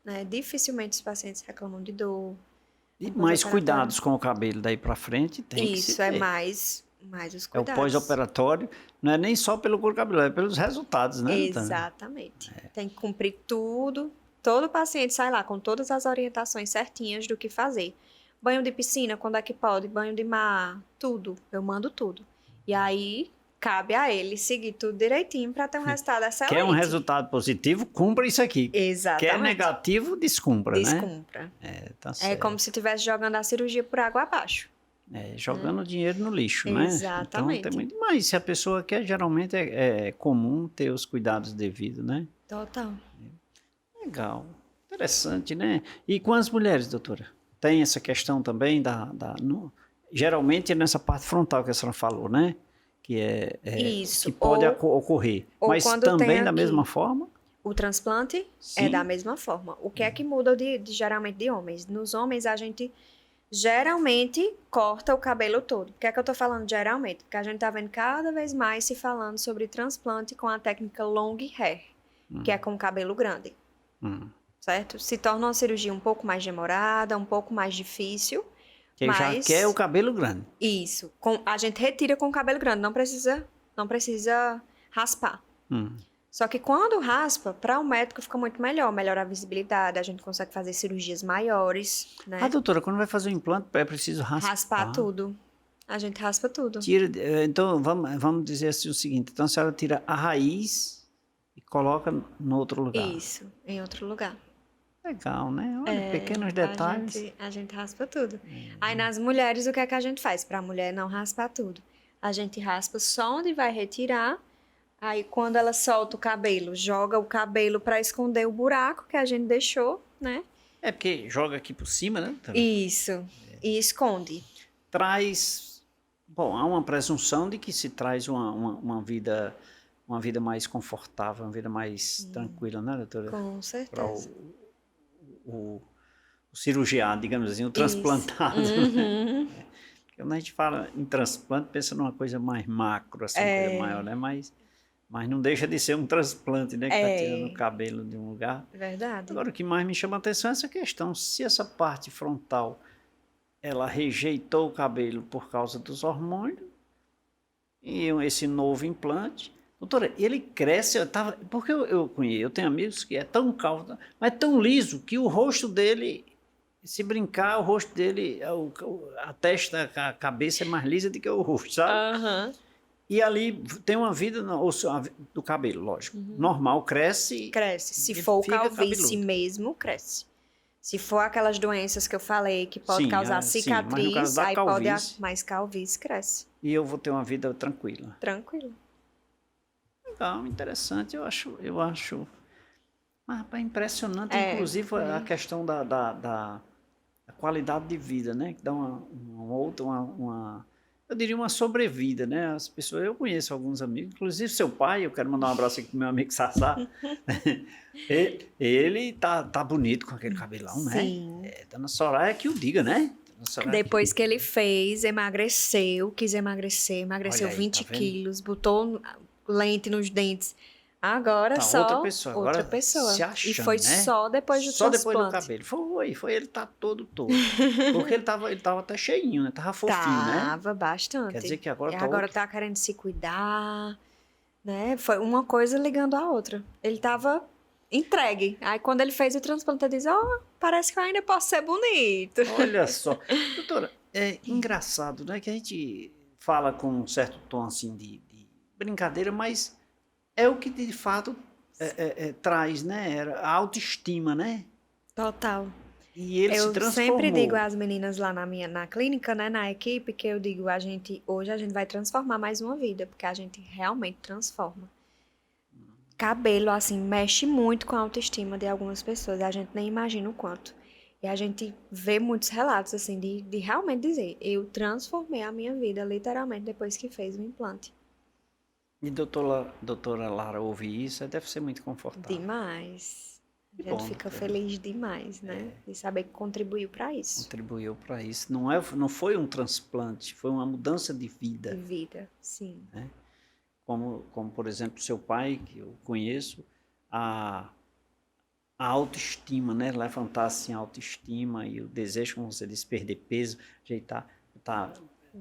né? Dificilmente os pacientes reclamam de dor. E mais cuidados com o cabelo daí pra frente tem Isso, que se ter. Mais os É o cuidados. pós-operatório, não é nem só pelo couro cabeludo, é pelos resultados, né? Exatamente. Tem que cumprir tudo. Todo paciente sai lá com todas as orientações certinhas do que fazer. Banho de piscina, quando é que pode? Banho de mar, tudo. Eu mando tudo. E aí, cabe a ele seguir tudo direitinho para ter um resultado excelente. Quer um resultado positivo, cumpra isso aqui. Exatamente. Quer negativo, descumpra, né? Descumpra. Tá É certo. como se estivesse jogando a cirurgia por água abaixo. Jogando dinheiro no lixo, né? Exatamente. Então, tem muito mais. Se a pessoa quer, geralmente é comum ter os cuidados devidos, né? Total. Legal. Interessante, né? E com as mulheres, doutora? Tem essa questão também geralmente é nessa parte frontal que a senhora falou, né? Que Isso. que pode ocorrer. ou Mas quando também tem da aqui. mesma forma? O transplante é Sim. da mesma forma. O que é que muda geralmente de homens? Nos homens, a gente geralmente corta o cabelo todo. Por que é que eu tô falando geralmente? Porque a gente tá vendo cada vez mais se falando sobre transplante com a técnica long hair, que é com o cabelo grande. Certo? Se torna uma cirurgia um pouco mais demorada, um pouco mais difícil. Quem já quer o cabelo grande. Isso. A gente retira com o cabelo grande, não precisa raspar. Só que quando raspa, para o médico fica muito melhor. Melhora a visibilidade, a gente consegue fazer cirurgias maiores, né? Ah, doutora, quando vai fazer o implante, é preciso raspar. Raspar tudo. A gente raspa tudo. Então, vamos dizer assim o seguinte. Então, a senhora tira a raiz e coloca no outro lugar. Isso, em outro lugar. Legal, né? Olha, pequenos detalhes. A gente raspa tudo. Aí, nas mulheres, o que é que a gente faz? Para a mulher não raspar tudo. A gente raspa só onde vai retirar. Aí, quando ela solta o cabelo, joga o cabelo para esconder o buraco que a gente deixou, né? É porque joga aqui por cima, né? Isso. E esconde. Bom, há uma presunção de que se traz uma vida mais confortável, uma vida mais tranquila, né, doutora? Com certeza. Para o cirurgiado, digamos assim, o transplantado. Né? Quando a gente fala em transplante, pensa numa coisa mais macro, assim, coisa maior, né? Mas não deixa de ser um transplante, né? Que está tirando o cabelo de um lugar. Verdade. Agora, o que mais me chama a atenção é essa questão. Se essa parte frontal, ela rejeitou o cabelo por causa dos hormônios, e esse novo implante... Doutora, ele cresce, porque eu tenho amigos que é tão calvo, mas tão liso, que o rosto dele, se brincar, o rosto dele, a testa, a cabeça é mais lisa do que o rosto, sabe? E ali tem uma vida do cabelo, lógico. Normal, cresce. Cresce. Se for calvície mesmo, cresce. Se for aquelas doenças que eu falei, que pode causar cicatriz, aí pode mais calvície, cresce. E eu vou ter uma vida tranquila. Tranquila. Legal, interessante, eu acho impressionante, inclusive a questão da qualidade de vida, né? Que dá eu diria uma sobrevida, né? As pessoas, eu conheço alguns amigos, inclusive seu pai, eu quero mandar um abraço aqui pro meu amigo Sassá. Ele tá bonito com aquele cabelão, né? Sim. Dona Soraya que o diga, né? Depois que ele fez, quis emagreceu Olha aí, 20 tá vendo? quilos, botou lente nos dentes. Agora Tá, só outra pessoa. pessoa. Se achando, e foi né? só depois do Só transplante. depois do cabelo. Foi ele tá todo. Porque ele tava até cheinho, né? Tava fofinho, né? Tava bastante. Quer dizer que agora tá querendo se cuidar, né? Foi uma coisa ligando a outra. Ele tava entregue. Aí quando ele fez o transplante, ele disse, parece que eu ainda posso ser bonito. Olha só. Doutora, é engraçado, né? Que a gente fala com um certo tom assim de brincadeira, mas é o que de fato traz, né? A autoestima, né? Total. E ele se transformou. Eu sempre digo às meninas lá na clínica, né, na equipe, que eu digo, hoje a gente vai transformar mais uma vida, porque a gente realmente transforma. Cabelo, assim, mexe muito com a autoestima de algumas pessoas, a gente nem imagina o quanto. E a gente vê muitos relatos, assim, de realmente dizer, eu transformei a minha vida, literalmente, depois que fez o implante. E doutora Lara ouvir isso, deve ser muito confortável. Demais. A gente fica feliz demais, né? De saber que contribuiu para isso. Contribuiu para isso. Não foi um transplante, foi uma mudança de vida. De vida, sim. Né? Como, por exemplo, seu pai, que eu conheço, a autoestima, né? Levantar assim a autoestima e o desejo, como você disse, perder peso, ajeitar, tá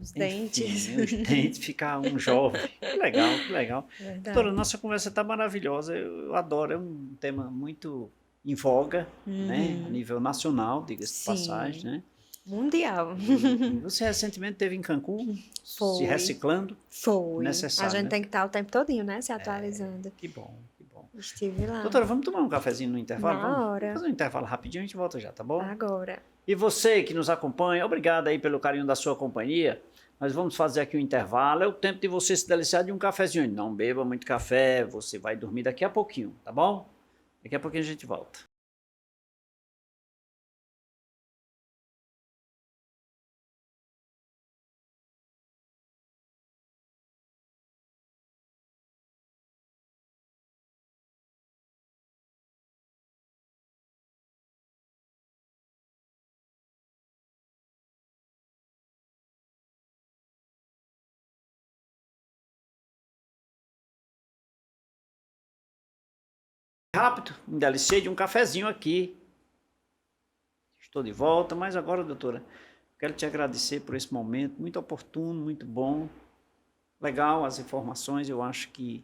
Os dentes. Enfim, os dentes, ficar um jovem. Que legal, que legal. Verdade. Doutora, nossa conversa está maravilhosa. Eu adoro, é um tema muito em voga, né? A nível nacional, diga-se de Sim. passagem, né? Mundial. E você recentemente esteve em Cancún, Foi. se reciclando. Foi. Necessário, A gente né? tem que estar o tempo todinho, né? Se atualizando. Que bom, que bom. Estive lá. Doutora, vamos tomar um cafezinho no intervalo? Na Vamos hora. fazer um intervalo rapidinho, a gente volta já, tá bom? Agora. E você que nos acompanha, obrigado aí pelo carinho da sua companhia. Nós vamos fazer aqui um intervalo, é o tempo de você se deliciar de um cafezinho. Não beba muito café, você vai dormir daqui a pouquinho, tá bom? Daqui a pouquinho a gente volta. Rápido, me deliciei de um cafezinho aqui. Estou de volta, mas agora, doutora, quero te agradecer por esse momento, muito oportuno, muito bom. Legal as informações, eu acho que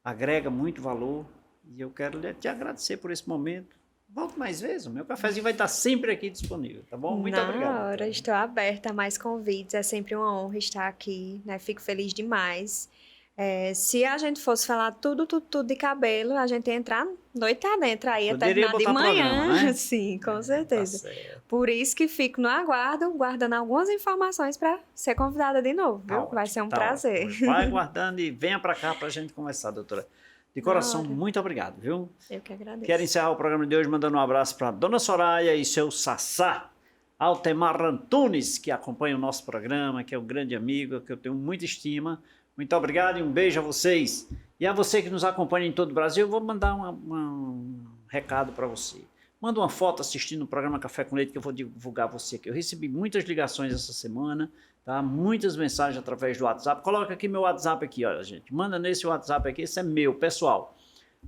agrega muito valor. E eu quero te agradecer por esse momento. Volte mais vezes, o meu cafezinho vai estar sempre aqui disponível, tá bom? Muito obrigado. Na hora, doutora. estou aberta a mais convites. É sempre uma honra estar aqui, né? Fico feliz demais. Se a gente fosse falar tudo de cabelo, a gente ia entrar noite adentro aí, até Poderia terminar de botar manhã. programa, né? Sim, com Tá certeza. certo. Por isso que fico no aguardo, guardando algumas informações para ser convidada de novo, Tá viu? Vai ser um ótimo, tá prazer. ótimo. Vai guardando e venha para cá para a gente conversar, doutora. De coração, hora. muito obrigado, viu? Eu que agradeço. Quero encerrar o programa de hoje mandando um abraço para Dona Soraya e seu Sassá, Altemar Antunes, que acompanha o nosso programa, que é um grande amigo, que eu tenho muita estima. Muito obrigado e um beijo a vocês. E a você que nos acompanha em todo o Brasil, eu vou mandar um recado para você. Manda uma foto assistindo o programa Café com Leite que eu vou divulgar você aqui. Eu recebi muitas ligações essa semana, tá? Muitas mensagens através do WhatsApp. Coloca aqui meu WhatsApp aqui, olha, gente. Manda nesse WhatsApp aqui, esse é meu, pessoal.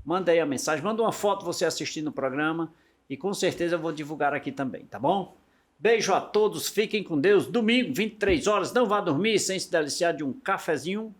Manda aí a mensagem, manda uma foto você assistindo o programa e com certeza eu vou divulgar aqui também, tá bom? Beijo a todos, fiquem com Deus. Domingo, 23 horas, não vá dormir sem se deliciar de um cafezinho